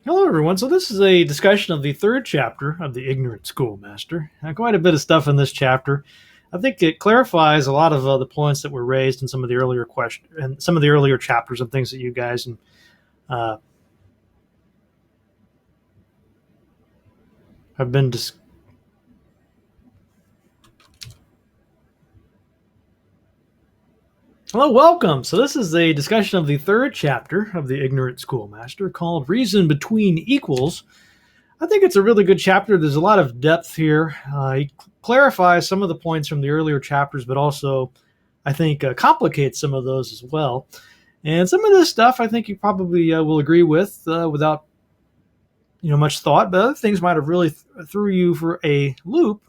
Hello, everyone. So, this is a discussion of the third chapter of The Ignorant Schoolmaster. Quite a bit of stuff in this chapter. I think it clarifies a lot of the points that were raised in some of the earlier questions and some of the earlier chapters and things that you guys uh, have been dis- Hello, welcome. So, this is a discussion of the third chapter of The Ignorant Schoolmaster called Reason Between Equals. I think it's a really good chapter. There's a lot of depth here. He clarifies some of the points from the earlier chapters, but also, I think, complicates some of those as well. And some of this stuff, I think you probably will agree with without much thought. But other things might have really threw you for a loop.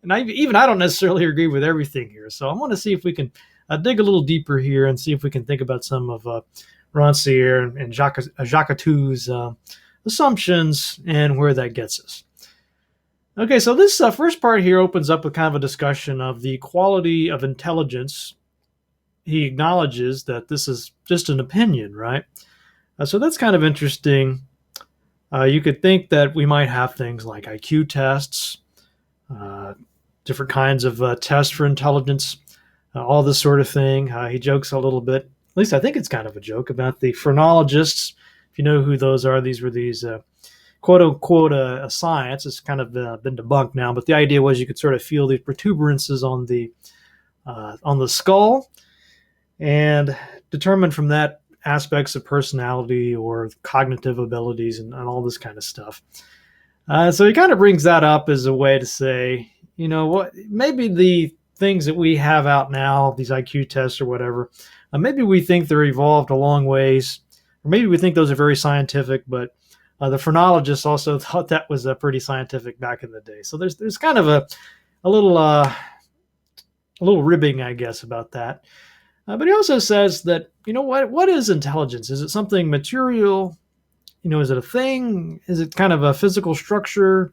And I don't necessarily agree with everything here. So I want to see if we can dig a little deeper here and see if we can think about some of Rancière and Jacques Attou's assumptions and where that gets us. Okay, so this first part here opens up with kind of a discussion of the quality of intelligence. He acknowledges that this is just an opinion, right? So that's kind of interesting. You could think that we might have things like IQ tests, uh, different kinds of tests for intelligence, all this sort of thing. He jokes a little bit, at least I think it's kind of a joke, about the phrenologists. If you know who those are, these were these quote unquote a science. It's kind of been debunked now, but the idea was you could sort of feel these protuberances on the skull and determine from that aspects of personality or cognitive abilities and all this kind of stuff. So he kind of brings that up as a way to say, you know what, maybe the things that we have out now, these IQ tests or whatever, maybe we think they're evolved a long ways, or maybe we think those are very scientific, but the phrenologists also thought that was pretty scientific back in the day. So there's kind of a little ribbing, I guess, about that. But he also says that, what is intelligence? Is it something material? Is it a thing? Is it kind of a physical structure?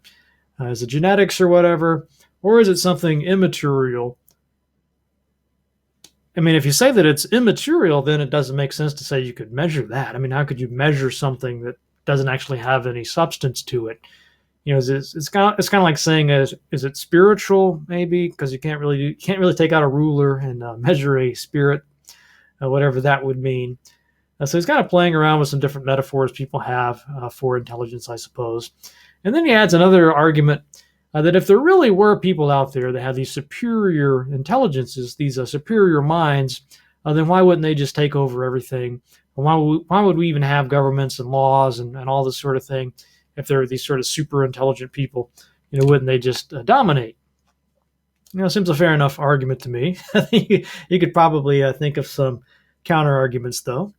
Is it genetics or whatever? Or is it something immaterial? I mean, if you say that it's immaterial, then it doesn't make sense to say you could measure that. I mean, how could you measure something that doesn't actually have any substance to it? It's kind of like saying, is it spiritual? Maybe because you can't really take out a ruler and measure a spirit, whatever that would mean. So he's kind of playing around with some different metaphors people have for intelligence, I suppose. And then he adds another argument that if there really were people out there that had these superior intelligences, these superior minds, then why wouldn't they just take over everything? Why would we even have governments and laws and all this sort of thing if there are these sort of super intelligent people? Wouldn't they just dominate? Seems a fair enough argument to me. I think you could probably think of some counter arguments, though.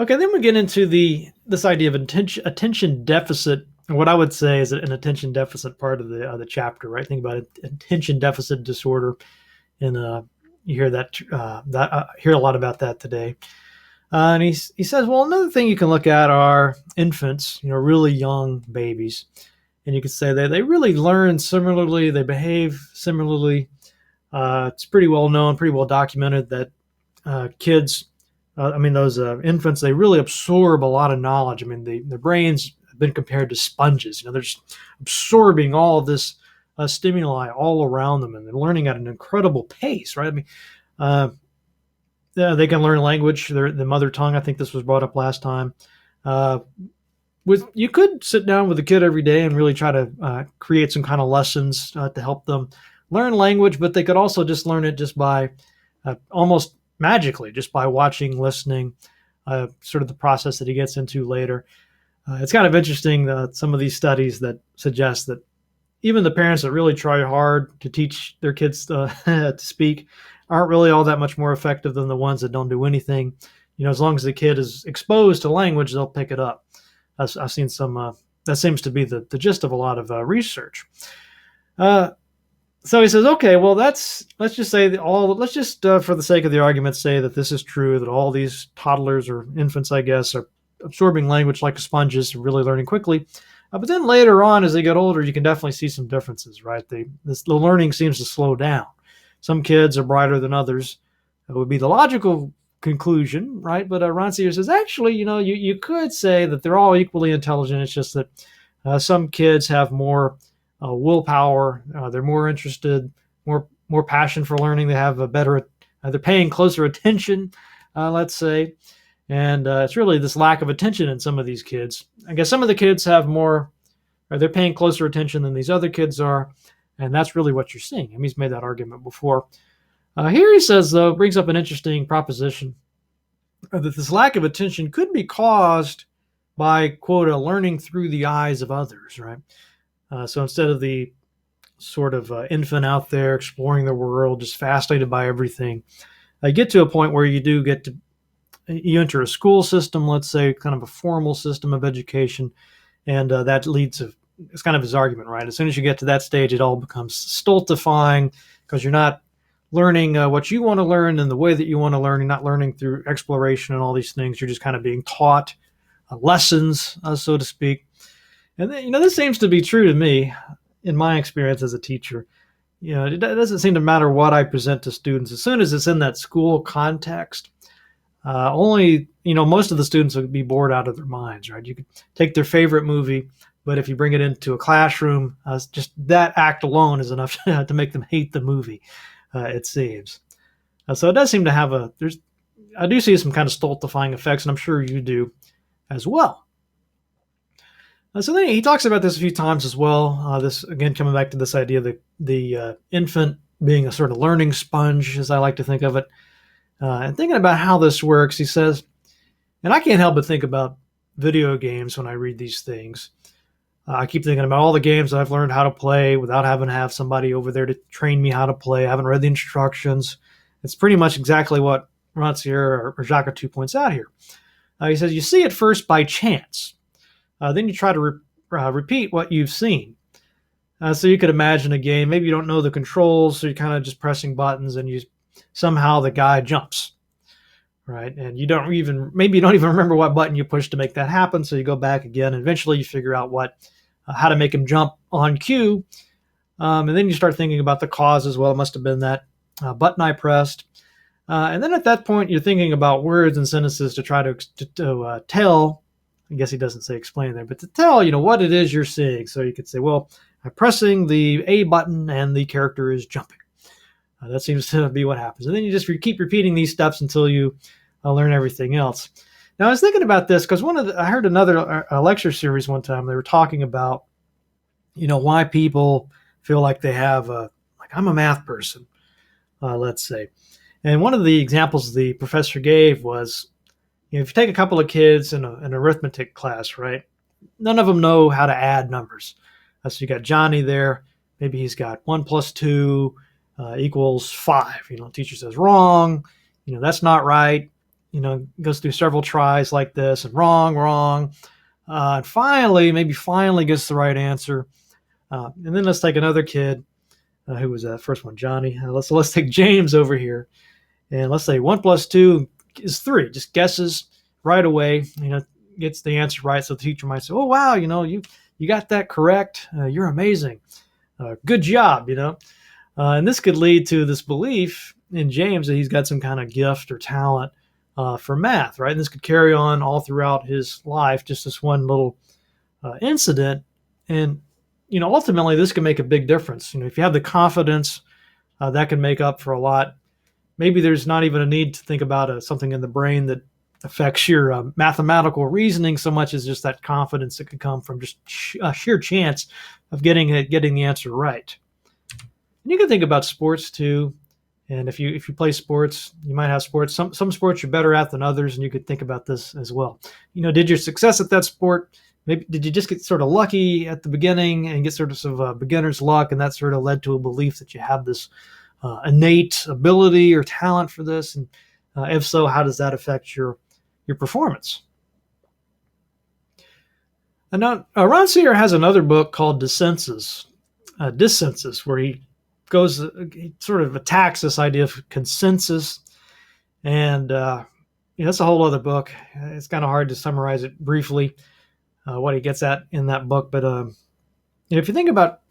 Okay, then we get into this idea of attention deficit, and what I would say is an attention deficit part of the chapter, right? Think about it, attention deficit disorder, and you hear that hear a lot about that today. And he says, well, another thing you can look at are infants, really young babies, and you could say they really learn similarly, they behave similarly. It's pretty well known, pretty well documented that kids those infants, they really absorb a lot of knowledge. I mean, the brains have been compared to sponges. They're just absorbing all of this stimuli all around them, and they're learning at an incredible pace, right? I mean, yeah, they can learn language, the mother tongue. I think this was brought up last time. You could sit down with a kid every day and really try to create some kind of lessons to help them learn language, but they could also just learn it just by almost magically, just by watching, listening, sort of the process that he gets into later. It's kind of interesting some of these studies that suggest that even the parents that really try hard to teach their kids to speak aren't really all that much more effective than the ones that don't do anything. As long as the kid is exposed to language, they'll pick it up. I've seen some. That seems to be the gist of a lot of research. So he says, okay, well, let's just say let's just, for the sake of the argument, say that this is true, that all these toddlers or infants, I guess, are absorbing language like sponges, really learning quickly. But then later on, as they get older, you can definitely see some differences, right? The learning seems to slow down. Some kids are brighter than others. It would be the logical conclusion, right? But Rancière says, actually, you could say that they're all equally intelligent. It's just that some kids have more willpower. They're more interested, more passion for learning. They have a better, they're paying closer attention, let's say. And it's really this lack of attention in some of these kids. I guess some of the kids have more, or they're paying closer attention than these other kids are. And that's really what you're seeing. I mean, he's made that argument before. Here he says, though, brings up an interesting proposition that this lack of attention could be caused by, quote, learning through the eyes of others, right? So instead of the sort of infant out there exploring the world, just fascinated by everything, I get to a point where you enter a school system, let's say, kind of a formal system of education, and that leads to, it's kind of his argument, right? As soon as you get to that stage, it all becomes stultifying because you're not learning what you want to learn in the way that you want to learn. You're not learning through exploration and all these things. You're just kind of being taught lessons, so to speak. And then, this seems to be true to me in my experience as a teacher. It doesn't seem to matter what I present to students. As soon as it's in that school context, most of the students would be bored out of their minds, right? You could take their favorite movie, but if you bring it into a classroom, just that act alone is enough to make them hate the movie, it seems. So it does seem to have I do see some kind of stultifying effects, and I'm sure you do as well. So then he talks about this a few times as well. This, again, coming back to this idea of the infant being a sort of learning sponge, as I like to think of it. And thinking about how this works, he says, and I can't help but think about video games when I read these things. I keep thinking about all the games that I've learned how to play without having to have somebody over there to train me how to play. I haven't read the instructions. It's pretty much exactly what Rancière or Socrates points out here. He says, you see it first by chance. Then you try to repeat what you've seen. So you could imagine a game. Maybe you don't know the controls, so you're kind of just pressing buttons, and somehow the guy jumps, right? And maybe you don't even remember what button you pushed to make that happen. So you go back again, and eventually you figure out how to make him jump on cue. And then you start thinking about the cause as well. It must have been that button I pressed. And then at that point, you're thinking about words and sentences to try to tell. I guess he doesn't say explain there, but to tell, what it is you're seeing. So you could say, well, I'm pressing the A button and the character is jumping. That seems to be what happens. And then you just keep repeating these steps until you learn everything else. Now, I was thinking about this because I heard another lecture series one time. They were talking about, why people feel like they have I'm a math person, let's say. And one of the examples the professor gave was, if you take a couple of kids in an arithmetic class, right, none of them know how to add numbers. So you got Johnny there. Maybe he's got 1 plus 2 equals 5. Teacher says wrong. That's not right. Goes through several tries like this, and wrong. And finally gets the right answer. And then let's take another kid. Who was that first one? Johnny. Let's take James over here. And let's say 1 plus 2 is 3. Just guesses right away, gets the answer right. So the teacher might say, oh, wow, you got that correct. You're amazing. Good job, And this could lead to this belief in James that he's got some kind of gift or talent for math, right? And this could carry on all throughout his life, just this one little incident. And, ultimately this can make a big difference. If you have the confidence, that can make up for a lot. Maybe there's not even a need to think about something in the brain that affects your mathematical reasoning so much as just that confidence that could come from just sheer chance of getting the answer right. And you can think about sports too. And if you play sports, you might have sports. Some sports you're better at than others, and you could think about this as well. Did your success at that sport, maybe did you just get sort of lucky at the beginning and get sort of beginner's luck, and that sort of led to a belief that you have this innate ability or talent for this? And if so, how does that affect your performance? And now Rancière has another book called Dissensus, where he sort of attacks this idea of consensus. And that's a whole other book. It's kind of hard to summarize it briefly, what he gets at in that book. But if you think about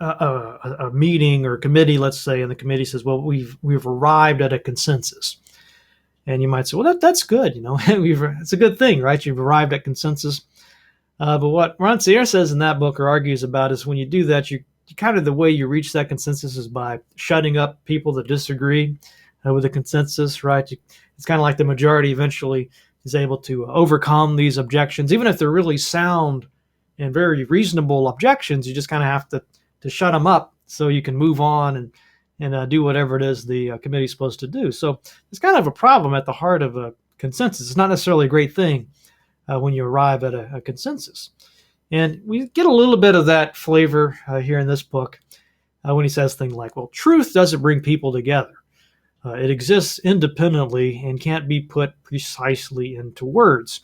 a meeting or committee, let's say, and the committee says, well, we've arrived at a consensus. And you might say, well, that's good. It's a good thing, right? You've arrived at consensus. But what Rancière says in that book or argues about is when you do that, you kind of the way you reach that consensus is by shutting up people that disagree with the consensus, right? It's kind of like the majority eventually is able to overcome these objections, even if they're really sound and very reasonable objections. You just kind of have to shut them up so you can move on and do whatever it is the committee's supposed to do. So it's kind of a problem at the heart of a consensus. It's not necessarily a great thing when you arrive at a consensus. And we get a little bit of that flavor here in this book when he says things like, well, truth doesn't bring people together. It exists independently and can't be put precisely into words.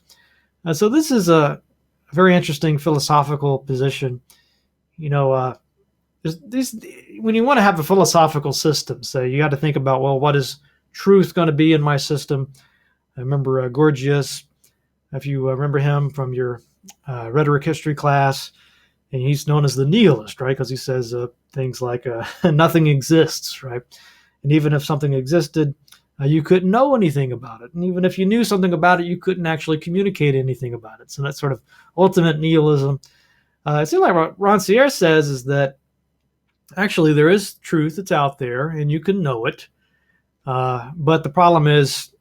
So this is a very interesting philosophical position. When you want to have a philosophical system, so you got to think about, well, what is truth going to be in my system? I remember Gorgias, if you remember him from your rhetoric history class, and he's known as the nihilist, right? Because he says things like nothing exists, right? And even if something existed, you couldn't know anything about it. And even if you knew something about it, you couldn't actually communicate anything about it. So that's sort of ultimate nihilism. It seems like what Rancière says is that actually there is truth that's out there and you can know it. But the problem is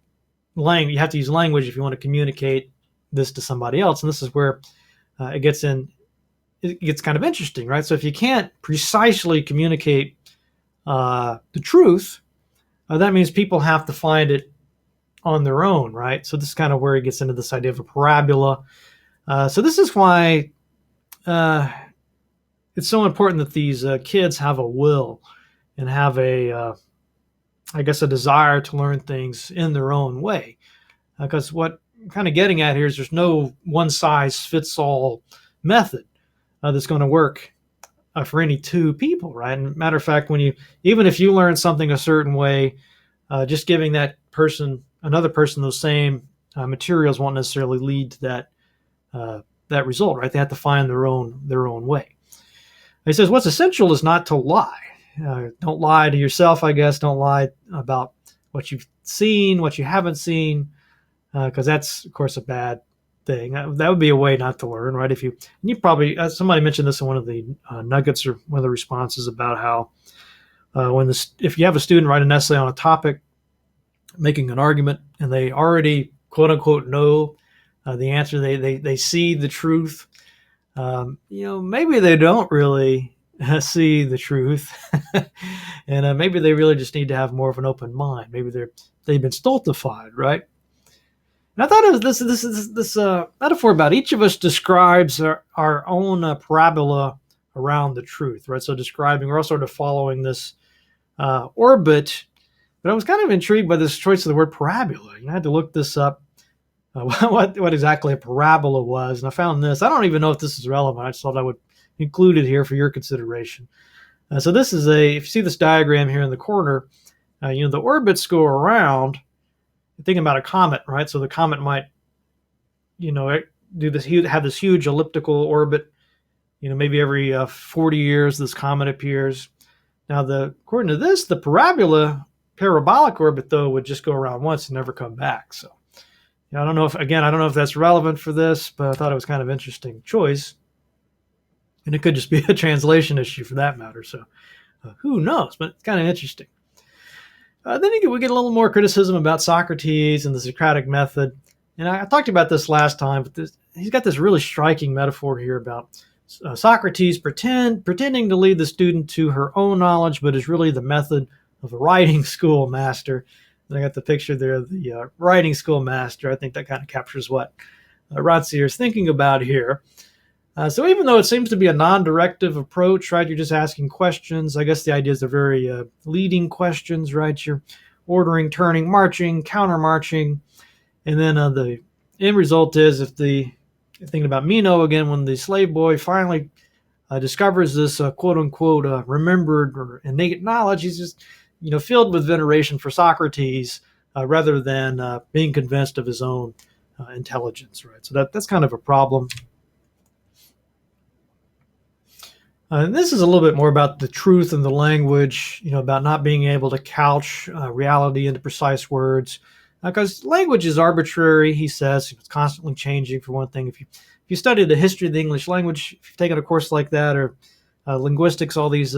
you have to use language if you want to communicate this to somebody else. And this is where it gets kind of interesting, right? So if you can't precisely communicate the truth, that means people have to find it on their own, right? So this is kind of where he gets into this idea of a parabola. So this is why it's so important that these kids have a will and have a desire to learn things in their own way. Because what I'm kind of getting at here is there's no one-size-fits-all method that's going to work for any two people, right? And matter of fact, even if you learn something a certain way, just giving another person those same materials won't necessarily lead to that result, right? They have to find their own way. He says, what's essential is not to lie. Don't lie to yourself, I guess. Don't lie about what you've seen, what you haven't seen, because that's, of course, a bad thing. That would be a way not to learn, right? If you probably, somebody mentioned this in one of the nuggets or one of the responses about how if you have a student write an essay on a topic, making an argument, and they already quote unquote know the answer, they see the truth. Maybe they don't really see the truth, and maybe they really just need to have more of an open mind. Maybe they've been stultified, right? And I thought it was this metaphor about each of us describes our own parabola around the truth, right? So we're all sort of following this orbit, but I was kind of intrigued by this choice of the word parabola. I had to look this up, what exactly a parabola was, and I found this. I don't even know if this is relevant. I just thought I would include it here for your consideration. So this is if you see this diagram here in the corner, the orbits go around. Thinking about a comet, right? So the comet might, do this, have this huge elliptical orbit. Maybe every 40 years this comet appears. Now, according to this, the parabolic orbit though would just go around once and never come back. So, I don't know if that's relevant for this, but I thought it was kind of interesting choice, and it could just be a translation issue for that matter. So, who knows? But it's kind of interesting. Then we get a little more criticism about Socrates and the Socratic method. And I talked about this last time, but he's got this really striking metaphor here about Socrates pretending to lead the student to her own knowledge, but is really the method of a riding school master. And I got the picture there of the riding school master. I think that kind of captures what Rancière is thinking about here. So even though it seems to be a non-directive approach, right, you're just asking questions. I guess the idea is they're very leading questions, right? You're ordering, turning, marching, counter-marching. And then the end result is thinking about Meno again, when the slave boy finally discovers this quote-unquote remembered or innate knowledge, he's just filled with veneration for Socrates rather than being convinced of his own intelligence, right? So that's kind of a problem. And this is a little bit more about the truth and the language, about not being able to couch reality into precise words. Because language is arbitrary, he says. It's constantly changing, for one thing. If you study the history of the English language, if you've taken a course like that, or linguistics, all these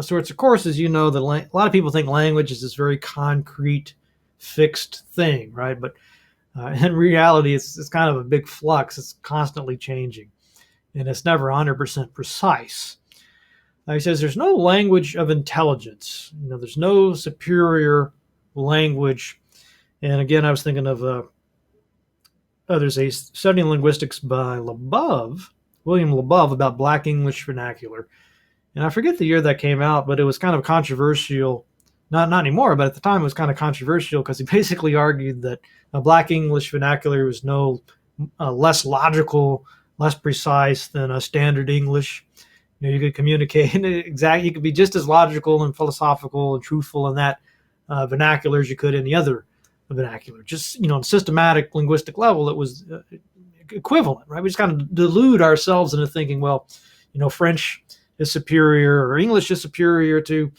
sorts of courses, you know that a lot of people think language is this very concrete, fixed thing, right? But in reality, it's kind of a big flux. It's constantly changing, and it's never 100% precise. He says there's no language of intelligence. There's no superior language. And again, I was thinking of there's a study in linguistics by William Labov, about Black English vernacular. And I forget the year that came out, but it was kind of controversial. Not anymore, but at the time it was kind of controversial because he basically argued that Black English vernacular was no less logical, less precise than a standard English. You could communicate exactly. You could be just as logical and philosophical and truthful in that vernacular as you could any other vernacular. Just on a systematic linguistic level, it was equivalent, right? We just kind of delude ourselves into thinking, well, French is superior or English is superior to,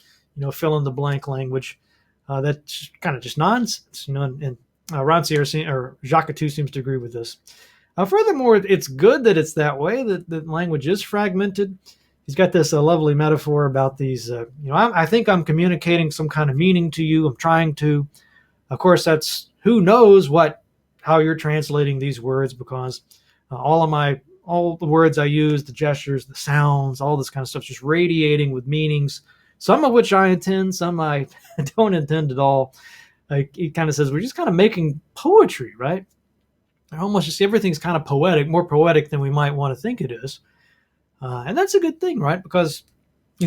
fill in the blank language. That's kind of just nonsense, And Rancière or Socrates seems to agree with this. Furthermore, it's good that it's that way, that language is fragmented. He's got this lovely metaphor about these, I think I'm communicating some kind of meaning to you. I'm trying to. Of course, that's who knows how you're translating these words, because all the words I use, the gestures, the sounds, all this kind of stuff, just radiating with meanings, some of which I intend, some I don't intend at all. He kind of says we're just kind of making poetry, right? Almost just everything's kind of poetic, more poetic than we might want to think it is. And that's a good thing, right? Because,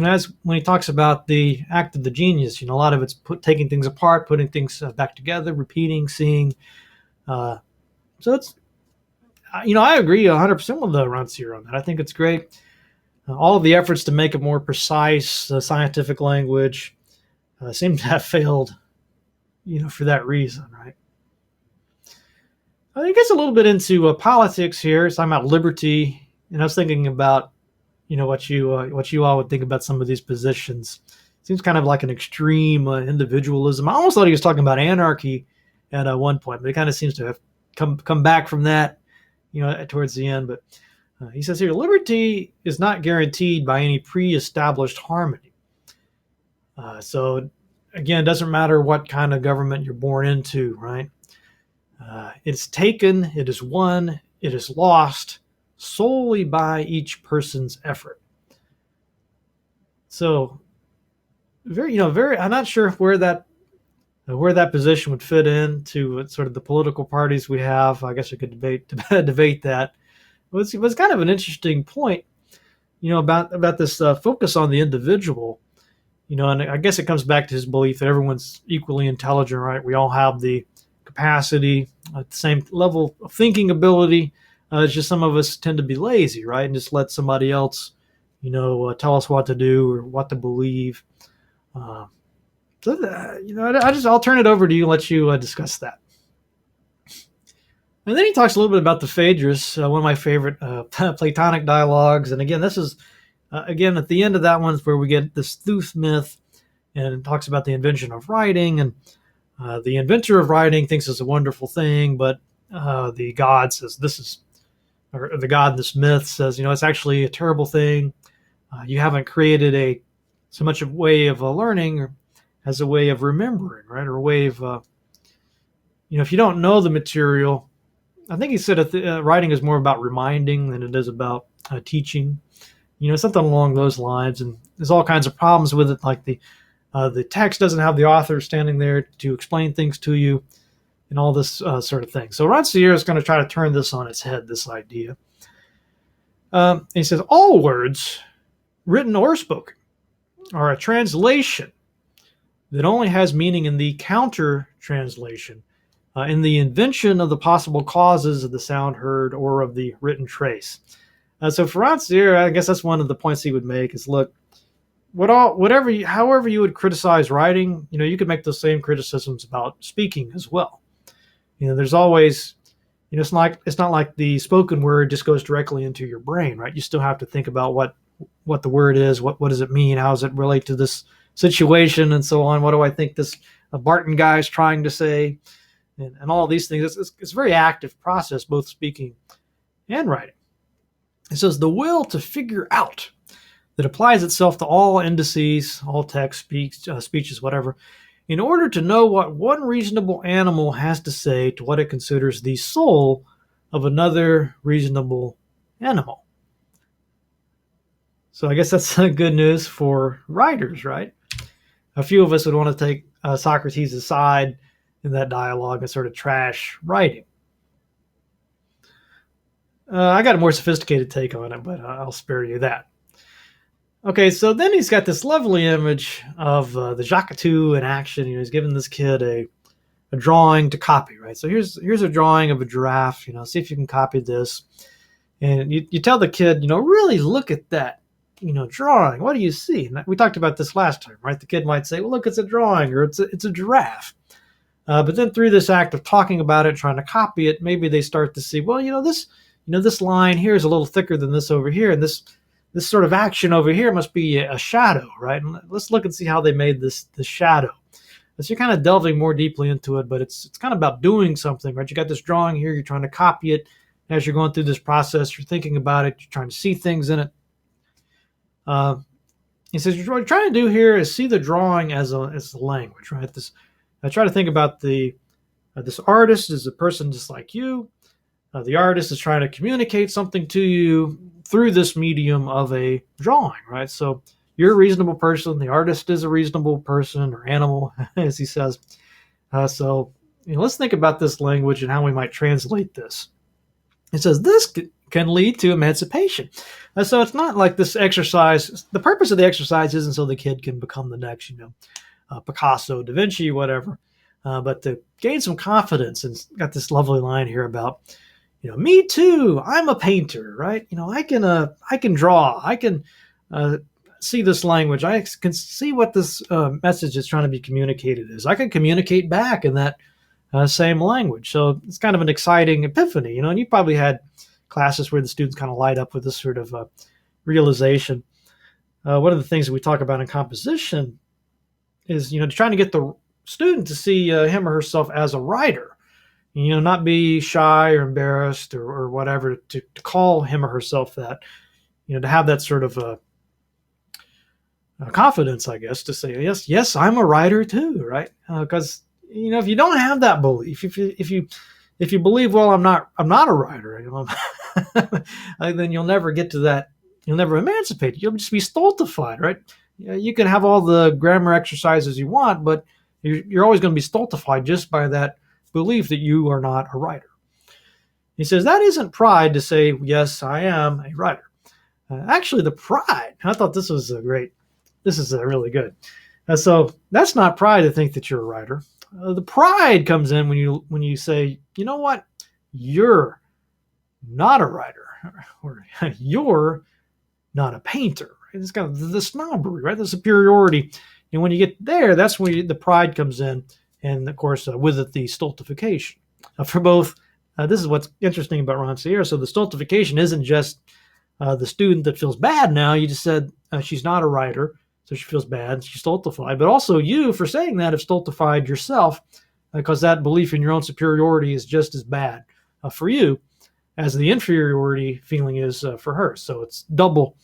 as when he talks about the act of the genius, a lot of it's taking things apart, putting things back together, repeating, seeing. So it's, I agree 100% with the Rancière on that. I think it's great. All of the efforts to make it more precise, scientific language, seem to have failed, for that reason, right? I think it's a little bit into politics here. It's talking about liberty, and I was thinking about, what you all would think about some of these positions. Seems kind of like an extreme individualism. I almost thought he was talking about anarchy at one point, but it kind of seems to have come back from that, towards the end. But he says here, liberty is not guaranteed by any pre-established harmony. So again, it doesn't matter what kind of government you're born into, right? It's taken, it is won, it is lost solely by each person's effort. So, I'm not sure where that position would fit into sort of the political parties we have. I guess we could debate that. It was kind of an interesting point, about this focus on the individual. And I guess it comes back to his belief that everyone's equally intelligent, right? We all have the capacity, the same level of thinking ability. It's just some of us tend to be lazy, right? And just let somebody else, tell us what to do or what to believe. I'll turn it over to you and let you discuss that. And then he talks a little bit about the Phaedrus, one of my favorite Platonic dialogues. And again, this is, at the end of that one is where we get this Thuth myth, and it talks about the invention of writing. And the inventor of writing thinks it's a wonderful thing, but the god says the god in this myth says, it's actually a terrible thing. You haven't created so much of a way of learning as a way of remembering, right? Or a way of, if you don't know the material, I think he said writing is more about reminding than it is about teaching, something along those lines. And there's all kinds of problems with it, like the text doesn't have the author standing there to explain things to you, and all this sort of thing. So Rancière is going to try to turn this on its head, this idea. He says, all words, written or spoken, are a translation that only has meaning in the counter-translation, in the invention of the possible causes of the sound heard or of the written trace. So for Rancière, I guess that's one of the points he would make is, look, however you would criticize writing, you could make those same criticisms about speaking as well. There's always, it's not like the spoken word just goes directly into your brain, right? You still have to think about what the word is, what does it mean, how does it relate to this situation, and so on. What do I think this Barton guy is trying to say? and all these things. It's a very active process, both speaking and writing. It says the will to figure out that applies itself to all indices, all text, speeches, whatever, in order to know what one reasonable animal has to say to what it considers the soul of another reasonable animal. So I guess that's good news for writers, right? A few of us would want to take Socrates aside in that dialogue and sort of trash writing. I got a more sophisticated take on it, but I'll spare you that. Okay, so then he's got this lovely image of the Jacques in action. He's giving this kid a drawing to copy, right? So here's a drawing of a giraffe. See if you can copy this. And you tell the kid, really look at that, drawing. What do you see? And we talked about this last time, right? The kid might say, well, look, it's a drawing, or it's a giraffe. But then through this act of talking about it, trying to copy it, maybe they start to see, well, this line here is a little thicker than this over here, and this sort of action over here must be a shadow, right? And let's look and see how they made this shadow. So you're kind of delving more deeply into it, but it's kind of about doing something, right? You got this drawing here, you're trying to copy it. As you're going through this process, you're thinking about it, you're trying to see things in it. He says, what you're trying to do here is see the drawing as a language, right? I try to think about this artist is a person just like you. The artist is trying to communicate something to you through this medium of a drawing, right? So you're a reasonable person. The artist is a reasonable person or animal, as he says. So let's think about this language and how we might translate this. It says this can lead to emancipation. So it's not like this exercise. The purpose of the exercise isn't so the kid can become the next, Picasso, Da Vinci, whatever, but to gain some confidence. And it's got this lovely line here about, me too. I'm a painter, right? I can draw. I can see this language. I can see what this message is trying to be communicated is. I can communicate back in that same language. So it's kind of an exciting epiphany, and you probably had classes where the students kind of light up with this sort of realization. One of the things that we talk about in composition is, trying to get the student to see him or herself as a writer. Not be shy or embarrassed or whatever to call him or herself that, to have that sort of confidence, I guess, to say, yes, I'm a writer too, right? Because, if you don't have that belief, if you believe, well, I'm not a writer, then you'll never get to that. You'll never emancipate. You'll just be stultified, right? You can have all the grammar exercises you want, but you're always going to be stultified just by that belief that you are not a writer. He says that isn't pride to say, yes, I am a writer. Actually, the pride, I thought this was really good. So that's not pride to think that you're a writer. The pride comes in when you say, you know what, you're not a writer, or you're not a painter. It's kind of the snobbery, right? The superiority. And when you get there, that's when the pride comes in. And of course, with it, the stultification. For both, this is what's interesting about Rancière. So the stultification isn't just the student that feels bad now. You just said she's not a writer, so she feels bad, she's stultified. But also you, for saying that, have stultified yourself, because that belief in your own superiority is just as bad for you as the inferiority feeling is for her. So it's double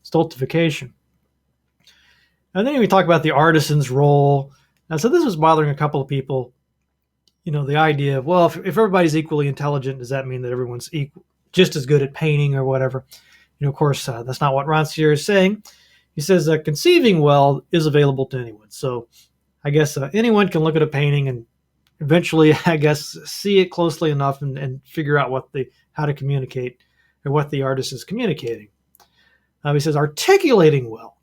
stultification. And then we talk about the artisan's role. And so this was bothering a couple of people. The idea of, well, if everybody's equally intelligent, does that mean that everyone's just as good at painting or whatever? Of course, that's not what Rancière is saying. He says conceiving well is available to anyone. So I guess anyone can look at a painting and eventually, I guess, see it closely enough and figure out how to communicate or what the artist is communicating. He says articulating well.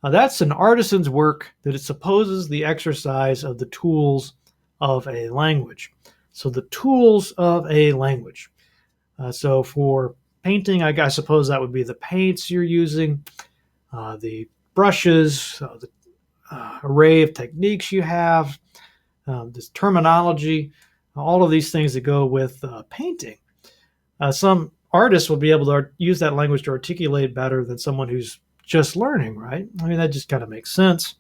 That's an artisan's work that it supposes the exercise of the tools of a language. So the tools of a language. So for painting, I suppose that would be the paints you're using, the brushes, the array of techniques you have, this terminology, all of these things that go with painting. Some artists will be able to use that language to articulate better than someone who's just learning, right? I mean, that just kind of makes sense.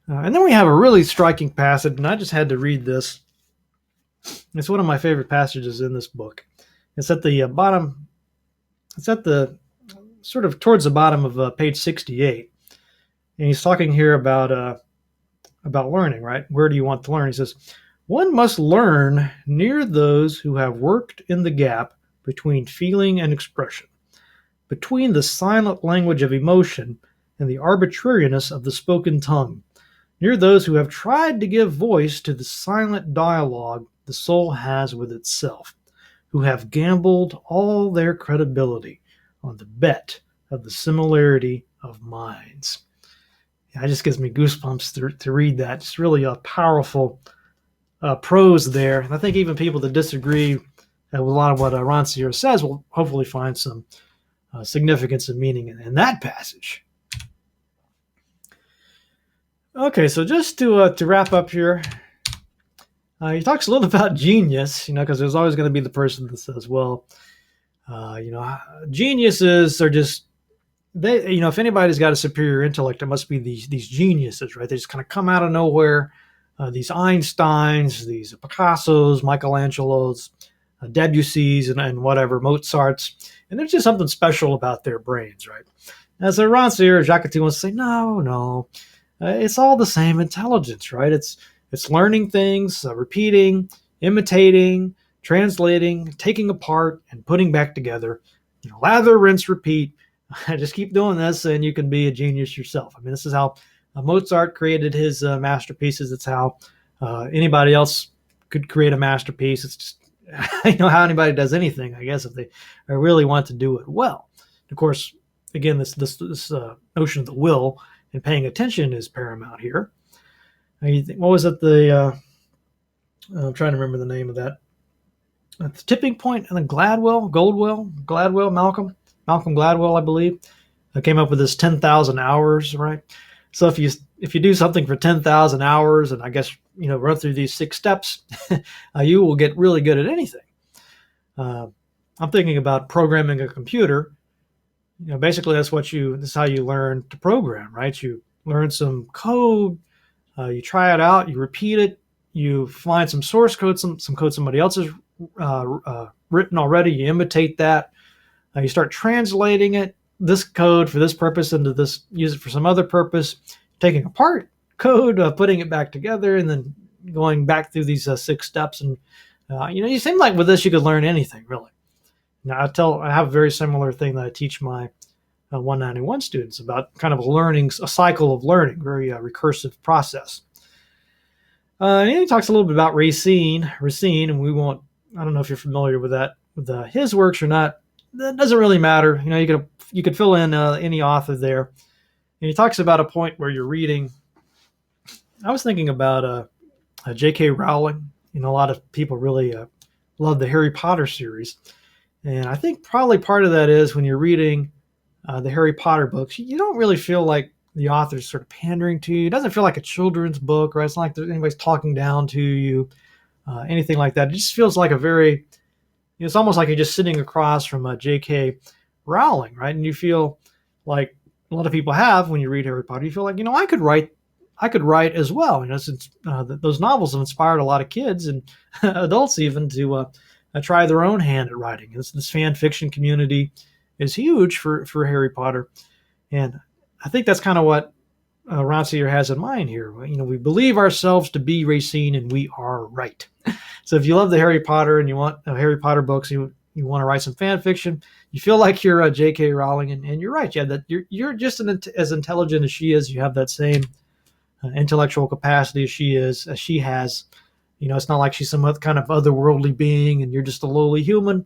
And then we have a really striking passage, and I just had to read this. It's one of my favorite passages in this book. It's at the bottom. It's at the sort of towards the bottom of page 68, and he's talking here about learning. Right? Where do you want to learn? He says, "One must learn near those who have worked in the gap between feeling and expression, between the silent language of emotion and the arbitrariness of the spoken tongue, near those who have tried to give voice to the silent dialogue the soul has with itself, who have gambled all their credibility on the bet of the similarity of minds." Yeah, it just gives me goosebumps to read that. It's really a powerful prose there. And I think even people that disagree with a lot of what Rancière says will hopefully find some significance and meaning in that passage. Okay, so just to wrap up here, he talks a little about genius, because there's always going to be the person that says, well, geniuses are just, they, if anybody's got a superior intellect, it must be these geniuses, right? They just kind of come out of nowhere. These Einsteins, these Picassos, Michelangelos, Debussy's, and whatever, Mozart's, and there's just something special about their brains, right? As a Rancière, Jacques wants to say, no, it's all the same intelligence, right? It's learning things, repeating, imitating, translating, taking apart, and putting back together. Lather, rinse, repeat. Just keep doing this, and you can be a genius yourself. I mean, this is how Mozart created his masterpieces. It's how anybody else could create a masterpiece. It's just how anybody does anything, I guess, if they really want to do it well. Of course, again, this notion of the will and paying attention is paramount here. What was it? I'm trying to remember the name of that. The tipping point, and then Malcolm Gladwell, I believe, came up with this 10,000 hours, right? So if you do something for 10,000 hours, and I guess run through these 6 steps, you will get really good at anything. I'm thinking about programming a computer. Basically this is how you learn to program, right? You learn some code, you try it out, you repeat it, you find some source code, some code somebody else has written already, you imitate that, you start translating this code for this purpose into this, use it for some other purpose, taking apart code, putting it back together, and then going back through these 6 steps. And you seem like with this you could learn anything, really. Now I have a very similar thing that I teach my 191 students about, kind of a cycle of learning, very recursive process. And he talks a little bit about Racine, and I don't know if you're familiar with that, with his works or not. That doesn't really matter. You could fill in any author there. And he talks about a point where you're reading. I was thinking about J.K. Rowling. A lot of people really love the Harry Potter series. And I think probably part of that is when you're reading the Harry Potter books, you don't really feel like the author's sort of pandering to you. It doesn't feel like a children's book, right? It's not like anybody's talking down to you, anything like that. It just feels like it's almost like you're just sitting across from J.K. Rowling, right? And you feel like a lot of people have when you read Harry Potter. You feel like, I could write as well. Since those novels have inspired a lot of kids and adults even to try their own hand at writing. This fan fiction community is huge for Harry Potter, and I think that's kind of what Rancière has in mind here. We believe ourselves to be Racine, and we are right. So if you love the Harry Potter and you want Harry Potter books, you want to write some fan fiction, you feel like you're J.K. Rowling, and you're right. Yeah, that you're just as intelligent as she is. You have that same intellectual capacity as she has. It's not like she's some kind of otherworldly being and you're just a lowly human.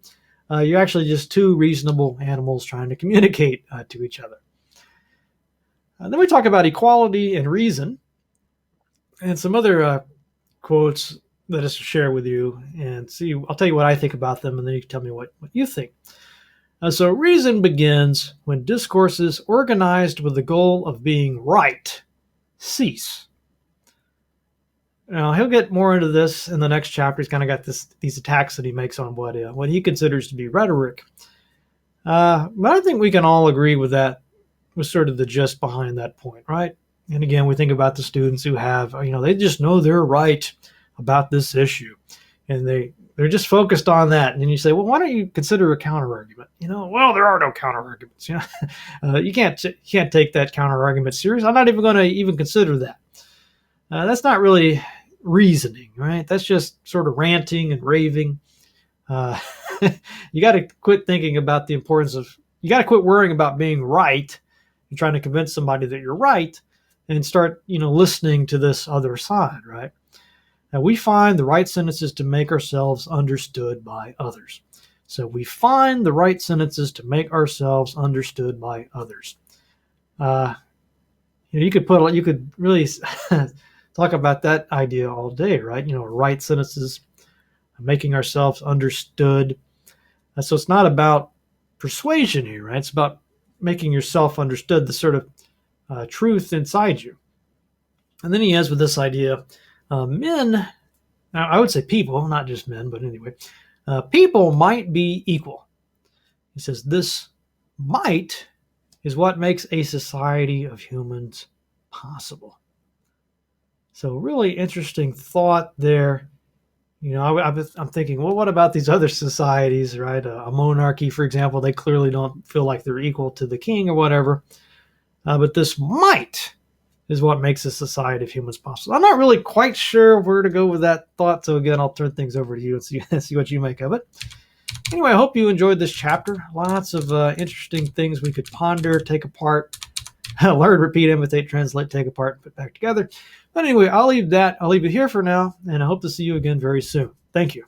You're actually just 2 reasonable animals trying to communicate to each other. Then we talk about equality and reason, and some other quotes that I just share with you, and I'll tell you what I think about them, and then you can tell me what you think. So reason begins when discourses organized with the goal of being right cease. Now, he'll get more into this in the next chapter. He's kind of got these attacks that he makes on what he considers to be rhetoric. But I think we can all agree with that, was sort of the gist behind that point, right? And again, we think about the students who have, they just know they're right about this issue, and they're just focused on that. And then you say, well, why don't you consider a counter argument? Well, there are no counter arguments. You can't take that counter argument serious. I'm not even going to even consider that. That's not really reasoning, right? That's just sort of ranting and raving. You got to quit thinking about the importance of. You got to quit worrying about being right and trying to convince somebody that you're right, and start, listening to this other side, right? Now, we find the right sentences to make ourselves understood by others. So we find the right sentences to make ourselves understood by others. You could really talk about that idea all day, right? Right sentences, making ourselves understood. So it's not about persuasion here, right? It's about making yourself understood, the sort of truth inside you. And then he ends with this idea, men, now I would say people, not just men, but anyway, people might be equal. He says this might is what makes a society of humans possible. So really interesting thought there. I'm thinking, well, what about these other societies, right? A monarchy, for example, they clearly don't feel like they're equal to the king or whatever. But this might is what makes a society of humans possible. I'm not really quite sure where to go with that thought. So again, I'll turn things over to you and see what you make of it. Anyway, I hope you enjoyed this chapter. Lots of interesting things we could ponder, take apart, learn, repeat, imitate, translate, take apart, and put back together. But anyway, I'll leave it here for now, and I hope to see you again very soon. Thank you.